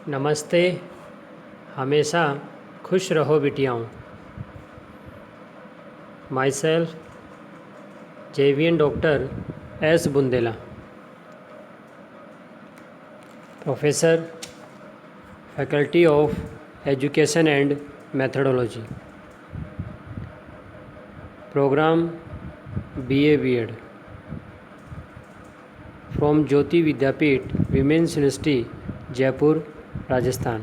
नमस्ते। हमेशा खुश रहो बिटियाओं। माई सेल्फ जेवियन doctor S Bundela, professor, faculty of education and methodology, programme BA B.Ed from Jyoti Vidyapeeth women's university Jaipur Rajasthan.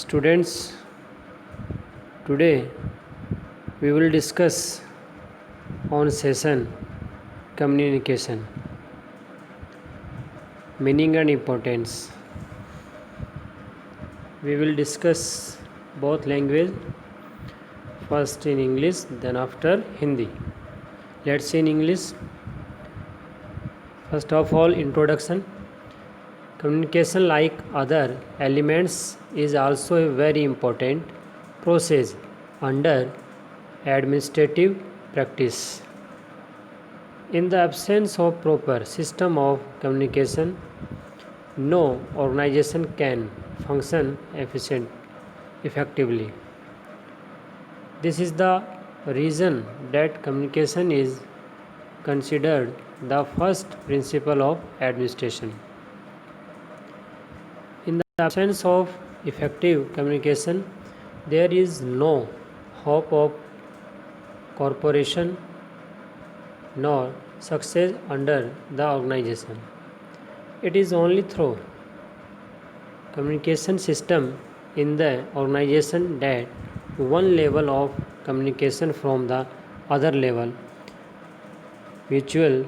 Students, today we will discuss on session communication, meaning and importance. We will discuss both language, first in English, then after Hindi. Let's see in English. First of all, introduction. Communication, like other elements, is also a very important process under administrative practice. In the absence of proper system of communication, no organization can function effectively. This is the reason that communication is considered the first principle of administration. In the absence of effective communication, there is no hope of corporation nor success under the organization. It is only through communication system in the organization that one level of communication from the other level, mutual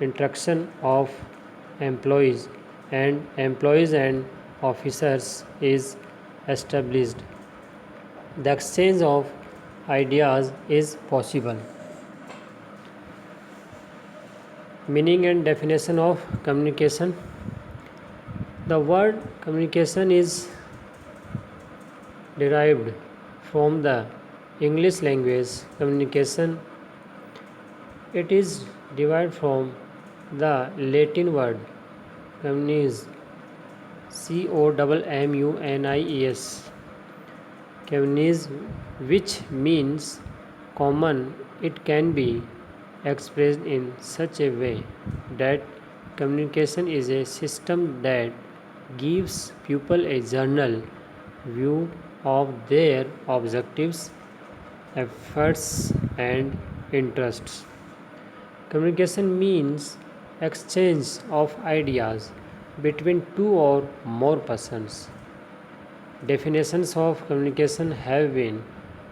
interaction of employees and officers is established. The exchange of ideas is possible. Meaning and definition of communication. The word communication is derived from the English language communication. It is derived from the Latin word communis, COMMUNIES, communis, which means common. It can be expressed in such a way that communication is a system that gives people a general view of their objectives, efforts, and interests. Communication means exchange of ideas between two or more persons. Definitions of communication have been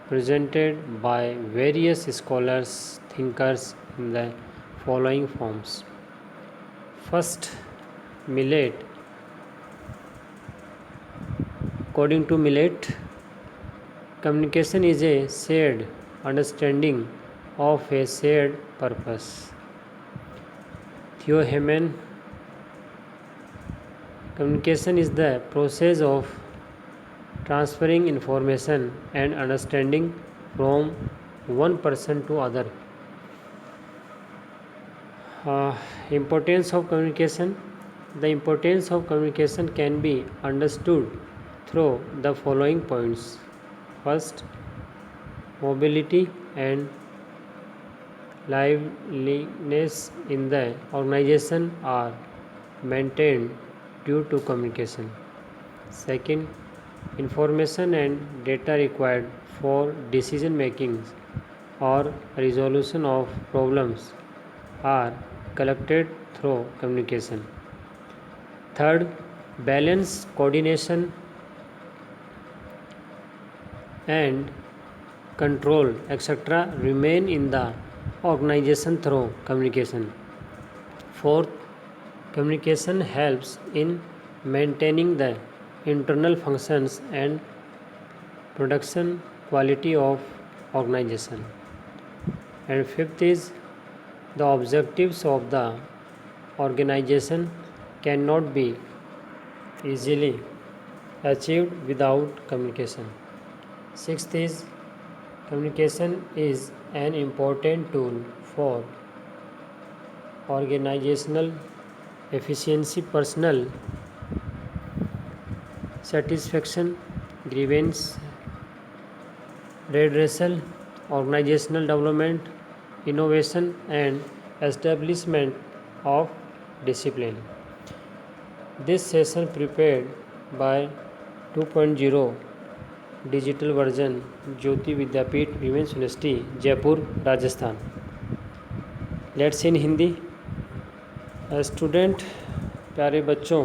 presented by various scholars, thinkers in the following forms. First, Millet. According to Millet, communication is a shared understanding of a shared purpose. Theo Heman, communication is the process of transferring information and understanding from one person to other. Importance of communication. The importance of communication can be understood through the following points. First, mobility and liveliness in the organization are maintained due to communication. Second, information and data required for decision making or resolution of problems are collected through communication. Third, balance, coordination, and control, etc., remain in the organization through communication. Fourth, communication helps in maintaining the internal functions and production quality of organization. And fifth is, the objectives of the organization cannot be easily achieved without communication. Sixth is, communication is an important tool for organizational efficiency, personal satisfaction, grievance redressal, organizational development, innovation and establishment of discipline. This session prepared by 2.0 digital version Jyoti Vidyapeeth women's university Jaipur Rajasthan. Let's in Hindi. Student, प्यारे बच्चों,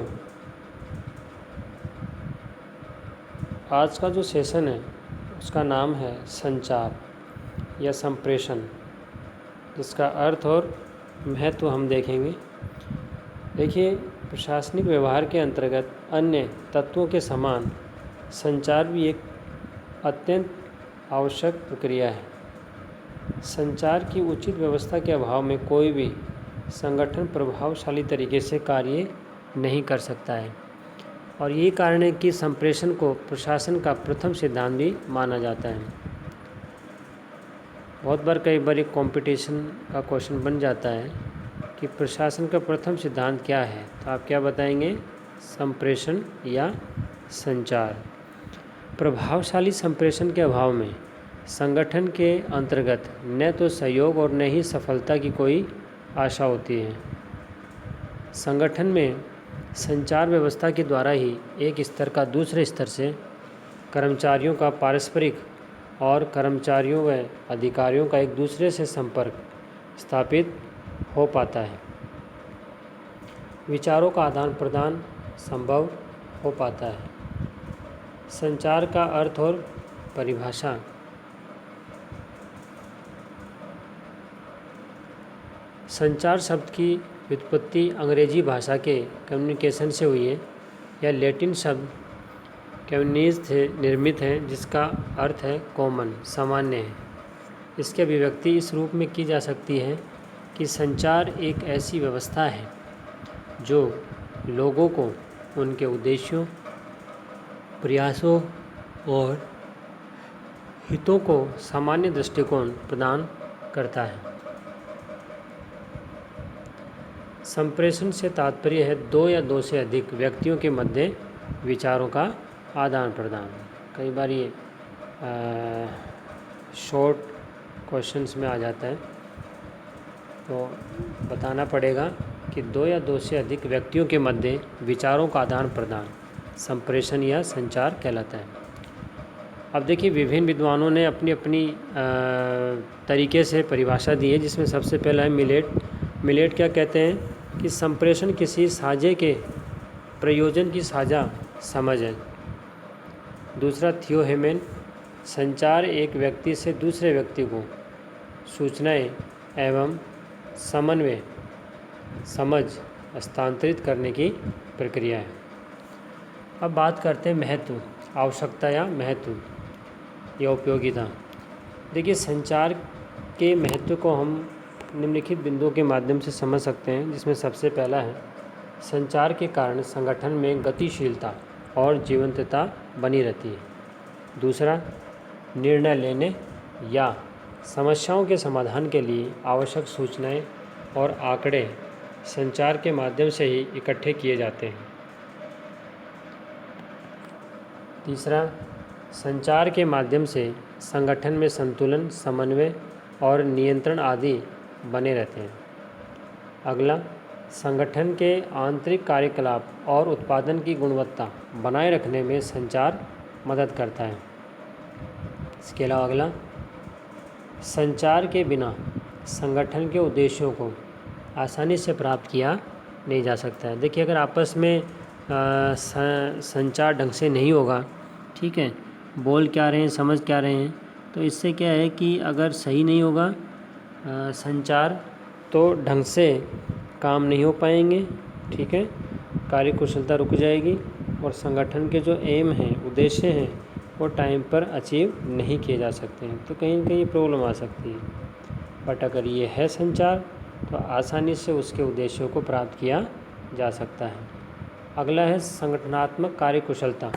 आज का जो session है उसका नाम है संचार या संप्रेषण, जिसका अर्थ और महत्व हम देखेंगे। देखिए, प्रशासनिक व्यवहार के अंतर्गत अन्य तत्वों के समान संचार भी एक अत्यंत आवश्यक प्रक्रिया है। संचार की उचित व्यवस्था के अभाव में कोई भी संगठन प्रभावशाली तरीके से कार्य नहीं कर सकता है, और यही कारण है कि संप्रेषण को प्रशासन का प्रथम सिद्धांत भी माना जाता है। बहुत बार कई बार एक कंपटीशन का क्वेश्चन बन जाता है कि प्रशासन का प्रथम सिद्धांत क्या है, तो आप क्या बताएंगे? संप्रेषण या संचार। प्रभावशाली संप्रेषण के अभाव में संगठन के अंतर्गत न तो सहयोग और न ही सफलता की कोई आशा होती है। संगठन में संचार व्यवस्था के द्वारा ही एक स्तर का दूसरे स्तर से कर्मचारियों का पारस्परिक और कर्मचारियों व अधिकारियों का एक दूसरे से संपर्क स्थापित हो पाता है। विचारों का आदान प्रदान संभव हो पाता है। संचार का अर्थ और परिभाषा। संचार शब्द की व्युत्पत्ति अंग्रेजी भाषा के कम्युनिकेशन से हुई है। यह लैटिन शब्द कम्युनिस से निर्मित है, जिसका अर्थ है कॉमन, सामान्य है। इसकी अभिव्यक्ति इस रूप में की जा सकती है कि संचार एक ऐसी व्यवस्था है जो लोगों को उनके उद्देश्यों, प्रयासों और हितों को सामान्य दृष्टिकोण प्रदान करता है। संप्रेषण से तात्पर्य है दो या दो से अधिक व्यक्तियों के मध्य विचारों का आदान प्रदान। कई बार ये शॉर्ट क्वेश्चंस में आ जाता है, तो बताना पड़ेगा कि दो या दो से अधिक व्यक्तियों के मध्य विचारों का आदान प्रदान संप्रेषण या संचार कहलाता है। अब देखिए, विभिन्न विद्वानों ने अपनी अपनी तरीके से परिभाषा दी है, जिसमें सबसे पहला है मिलेट क्या कहते हैं कि संप्रेषण किसी साझे के प्रयोजन की साझा समझ है। दूसरा थियो हेमेन, संचार एक व्यक्ति से दूसरे व्यक्ति को सूचनाएं एवं समन्वय समझ हस्तांतरित करने की प्रक्रिया है। अब बात करते हैं महत्व, आवश्यकता या महत्व या उपयोगिता। देखिए, संचार के महत्व को हम निम्नलिखित बिंदुओं के माध्यम से समझ सकते हैं, जिसमें सबसे पहला है संचार के कारण संगठन में गतिशीलता और जीवंतता बनी रहती है। दूसरा, निर्णय लेने या समस्याओं के समाधान के लिए आवश्यक सूचनाएं और आंकड़े संचार के माध्यम से ही इकट्ठे किए जाते हैं। तीसरा, संचार के माध्यम से संगठन में संतुलन, समन्वय और नियंत्रण आदि बने रहते हैं। अगला, संगठन के आंतरिक कार्यकलाप और उत्पादन की गुणवत्ता बनाए रखने में संचार मदद करता है। इसके अलावा अगला, संचार के बिना संगठन के उद्देश्यों को आसानी से प्राप्त किया नहीं जा सकता है। देखिए, अगर आपस में संचार ढंग से नहीं होगा, ठीक है, बोल क्या रहे हैं, समझ क्या रहे हैं, तो इससे क्या है कि अगर सही नहीं होगा संचार, तो ढंग से काम नहीं हो पाएंगे, ठीक है, कार्य कुशलता रुक जाएगी और संगठन के जो एम हैं, उद्देश्य हैं, वो टाइम पर अचीव नहीं किए जा सकते हैं, तो कहीं ना कहीं प्रॉब्लम आ सकती है। बट अगर ये है संचार, तो आसानी से उसके उद्देश्यों को प्राप्त किया जा सकता है। अगला है संगठनात्मक कार्यकुशलता,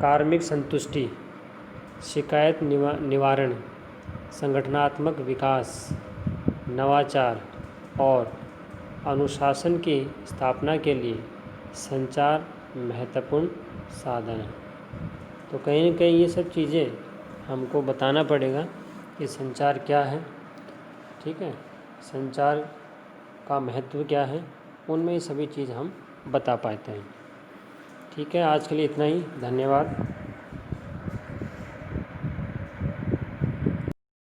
कार्मिक संतुष्टि, शिकायत निवारण, संगठनात्मक विकास, नवाचार और अनुशासन की स्थापना के लिए संचार महत्वपूर्ण साधन है। तो कहीं न कहीं ये सब चीज़ें हमको बताना पड़ेगा कि संचार क्या है, ठीक है, संचार का महत्व क्या है, उनमें ये सभी चीज़ हम बता पाते हैं। ठीक है, आज के लिए इतना ही। धन्यवाद।